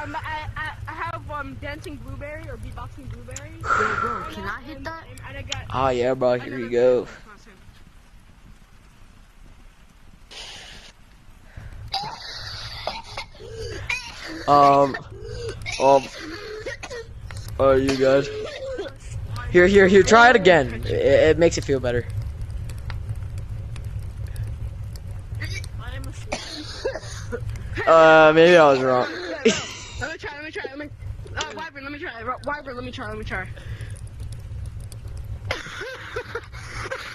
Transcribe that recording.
I have dancing blueberry or beatboxing blueberry. Bro, can I hit that? And I got. Oh yeah, bro. Here you go. Oh, you guys. Here. Try it again. It makes it feel better. Maybe I was wrong. Let me try. Wyvern, let me try.